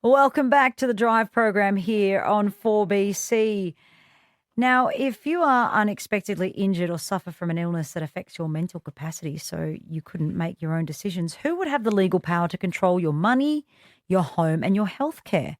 Welcome back to the Drive program here on 4BC. Now, if you are unexpectedly injured or suffer from an illness that affects your mental capacity so you couldn't make your own decisions, who would have the legal power to control your money, your home and your health care?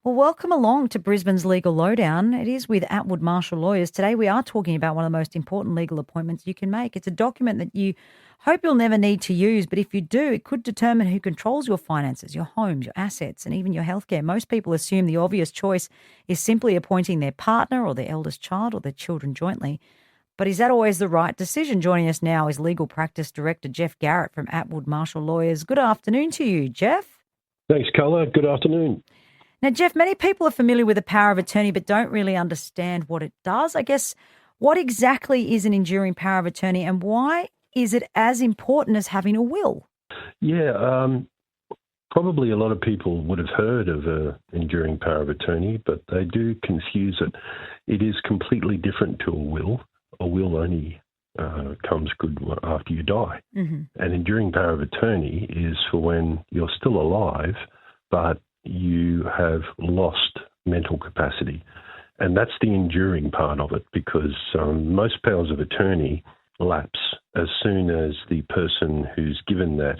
Well, welcome along to Brisbane's Legal Lowdown. It is with Attwood Marshall Lawyers. Today we are talking about one of the most important legal appointments you can make. It's a document that you hope you'll never need to use, but if you do, it could determine who controls your finances, your homes, your assets, and even your healthcare. Most people assume the obvious choice is simply appointing their partner or their eldest child or their children jointly. But is that always the right decision? Joining us now is Legal Practice Director Jeff Garrett from Attwood Marshall Lawyers. Good afternoon to you, Jeff. Thanks, Carla. Good afternoon. Now, Jeff, many people are familiar with the power of attorney but don't really understand what it does. I guess, what exactly is an enduring power of attorney and why is it as important as having a will? Yeah, probably a lot of people would have heard of an enduring power of attorney, but they do confuse it. It is completely different to a will. A will only comes good after you die. Mm-hmm. An enduring power of attorney is for when you're still alive, but you have lost mental capacity. And that's the enduring part of it, because most powers of attorney lapse as soon as the person who's given that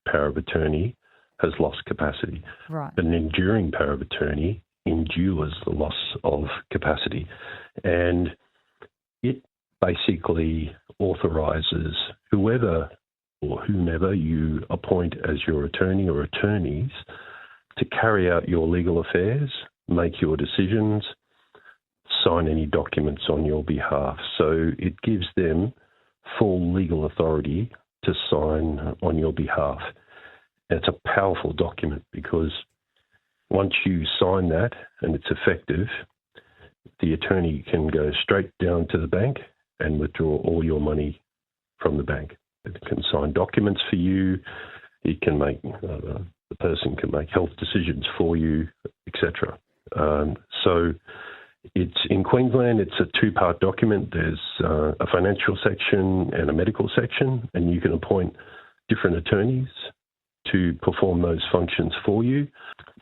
power of attorney has lost capacity. Right. But an enduring power of attorney endures the loss of capacity. And it basically authorises whoever or whomever you appoint as your attorney or attorneys to carry out your legal affairs, make your decisions, sign any documents on your behalf. So it gives them full legal authority to sign on your behalf. And it's a powerful document because once you sign that and it's effective, the attorney can go straight down to the bank and withdraw all your money from the bank. It can sign documents for you. It can make the person can make health decisions for you, etc. So it's in Queensland, it's a two-part document. There's a financial section and a medical section, and you can appoint different attorneys to perform those functions for you.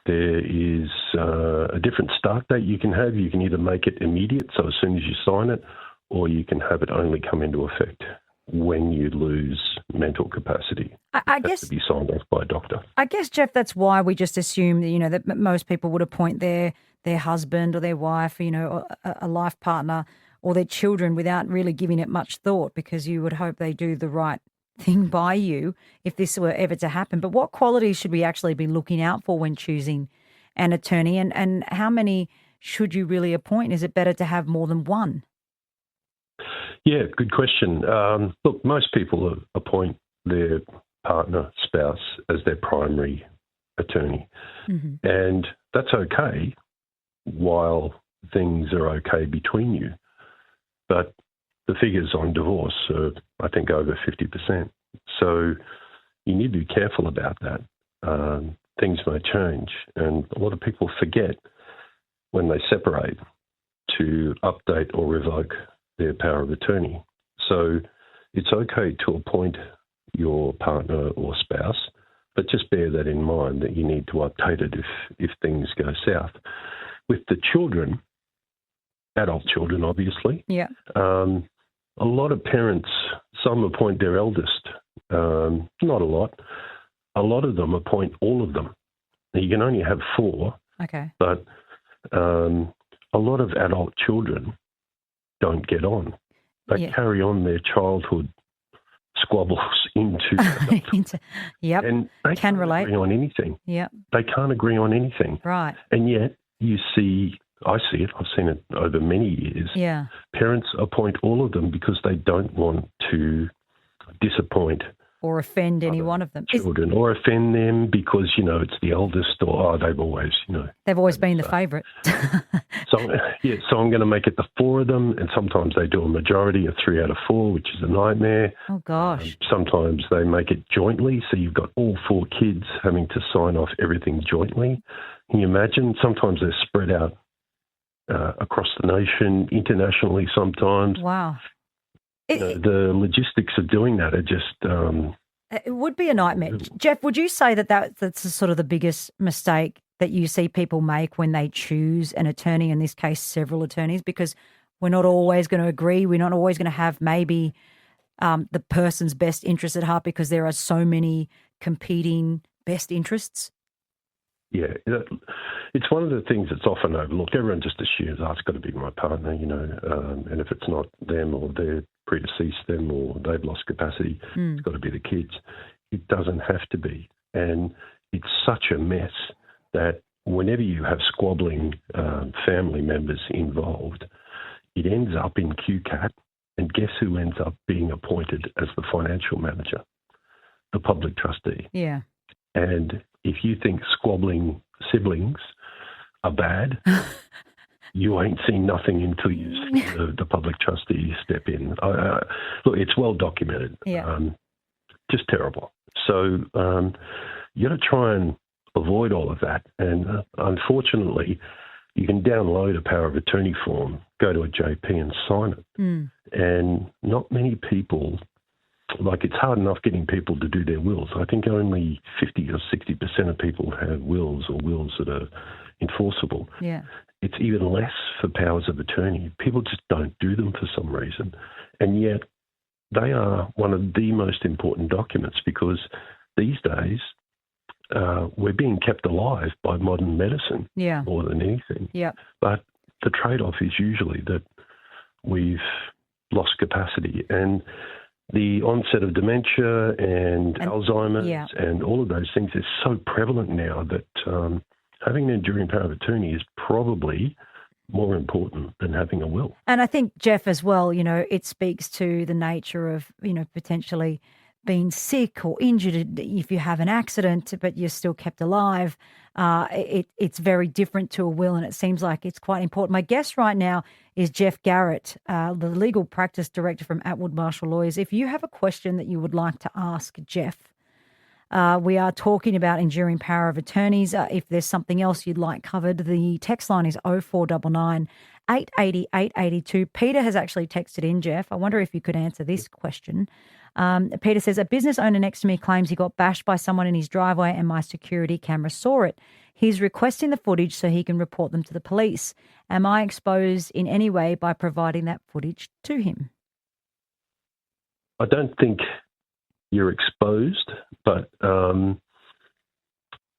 There is a different start date you can have. You can either make it immediate, so as soon as you sign it, or you can have it only come into effect when you lose mental capacity. I guess to be signed off by a doctor. I guess, Jeff, that's why we just assume that, that most people would appoint their husband or their wife, a life partner or their children without really giving it much thought, because you would hope they do the right thing by you if this were ever to happen. But what qualities should we actually be looking out for when choosing an attorney, and how many should you really appoint? Is it better to have more than one? Yeah, good question. Look, most people appoint their partner, spouse as their primary attorney. Mm-hmm. And that's okay while things are okay between you. But the figures on divorce are, I think, over 50%. So you need to be careful about that. Things may change. And a lot of people forget when they separate to update or revoke their power of attorney. So it's okay to appoint your partner or spouse, but just bear that in mind that you need to update it if things go south. With the children, adult children obviously, yeah. A lot of parents, some appoint their eldest, not a lot. A lot of them appoint all of them. Now, you can only have 4, okay. But a lot of adult children don't get on. They carry on their childhood squabbles into yep. And they can't agree on anything. Yep. They can't agree on anything. Right. And yet I see it, I've seen it over many years. Yeah. Parents appoint all of them because they don't want to disappoint or offend any one of them. Children, or offend them because, it's the eldest, or they've always, They've always been the favourite. So I'm going to make it the 4 of them, and sometimes they do a majority of 3 out of 4, which is a nightmare. Oh, gosh. Sometimes they make it jointly, so you've got all 4 kids having to sign off everything jointly. Can you imagine? Sometimes they're spread out across the nation, internationally sometimes. Wow. The logistics of doing that are just It would be a nightmare. Jeff, would you say that's sort of the biggest mistake that you see people make when they choose an attorney, in this case, several attorneys, because we're not always going to agree. We're not always going to have maybe the person's best interest at heart because there are so many competing best interests? Yeah, it's one of the things that's often overlooked. Everyone just assumes, it's got to be my partner, and if it's not them or they're predeceased them or they've lost capacity, it's got to be the kids. It doesn't have to be. And it's such a mess that whenever you have squabbling family members involved, it ends up in QCAT, and guess who ends up being appointed as the financial manager? The public trustee. Yeah. And if you think squabbling siblings are bad, you ain't seen nothing until you see the public trustee step in. Look, it's well documented. Yeah. Just terrible. So you got to try and avoid all of that. And unfortunately, you can download a power of attorney form, go to a JP and sign it. And not many people, it's hard enough getting people to do their wills. I think only 50 or 60% of people have wills or wills that are enforceable. Yeah. It's even less for powers of attorney. People just don't do them for some reason. And yet they are one of the most important documents because these days we're being kept alive by modern medicine more than anything. Yeah. But the trade-off is usually that we've lost capacity. And the onset of dementia and Alzheimer's and all of those things is so prevalent now that having an enduring power of attorney is probably more important than having a will. And I think, Jeff, as well, it speaks to the nature of, potentially being sick or injured. If you have an accident but you're still kept alive, it's very different to a will, and it seems like it's quite important. My guest right now is Jeff Garrett, the Legal Practice Director from Attwood Marshall Lawyers. If you have a question that you would like to ask Jeff, we are talking about enduring power of attorneys. If there's something else you'd like covered, the text line is 0499 880 882. Peter has actually texted in, Jeff. I wonder if you could answer this question. Peter says, a business owner next to me claims he got bashed by someone in his driveway and my security camera saw it. He's requesting the footage so he can report them to the police. Am I exposed in any way by providing that footage to him? I don't think you're exposed, but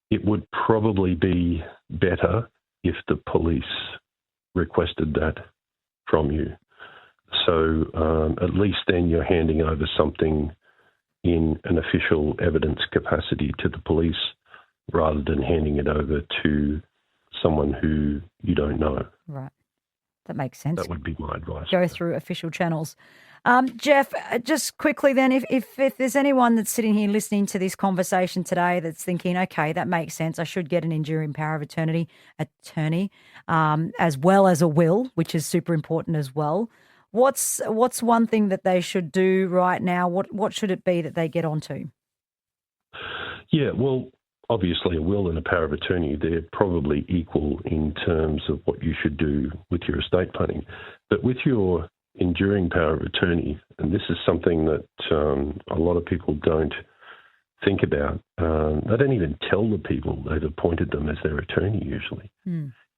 it would probably be better if the police requested that from you. So at least then you're handing over something in an official evidence capacity to the police rather than handing it over to someone who you don't know. Right. That makes sense. That would be my advice. Go through official channels. Jeff, just quickly then, if there's anyone that's sitting here listening to this conversation today that's thinking, okay, that makes sense, I should get an enduring power of attorney, as well as a will, which is super important as well. What's one thing that they should do right now? What should it be that they get onto? Yeah, well, obviously a will and a power of attorney, they're probably equal in terms of what you should do with your estate planning. But with your enduring power of attorney, and this is something that a lot of people don't think about, they don't even tell the people they've appointed them as their attorney usually.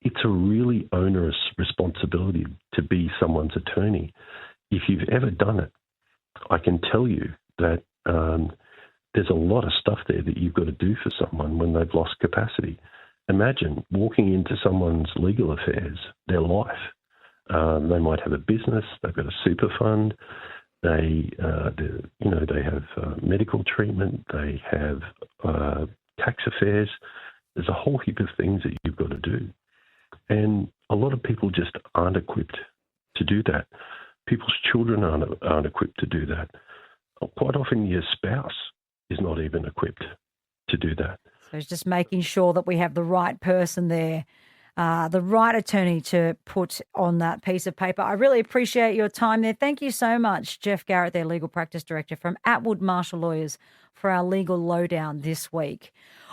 It's a really onerous responsibility to be someone's attorney. If you've ever done it, I can tell you that there's a lot of stuff there that you've got to do for someone when they've lost capacity. Imagine walking into someone's legal affairs, their life. They might have a business, they've got a super fund, they have medical treatment, they have tax affairs. There's a whole heap of things that you've got to do. And a lot of people just aren't equipped to do that. People's children aren't equipped to do that. Quite often your spouse is not even equipped to do that. So it's just making sure that we have the right person there, the right attorney to put on that piece of paper. I really appreciate your time there. Thank you so much, Jeff Garrett, their Legal Practice Director from Attwood Marshall Lawyers, for our legal lowdown this week.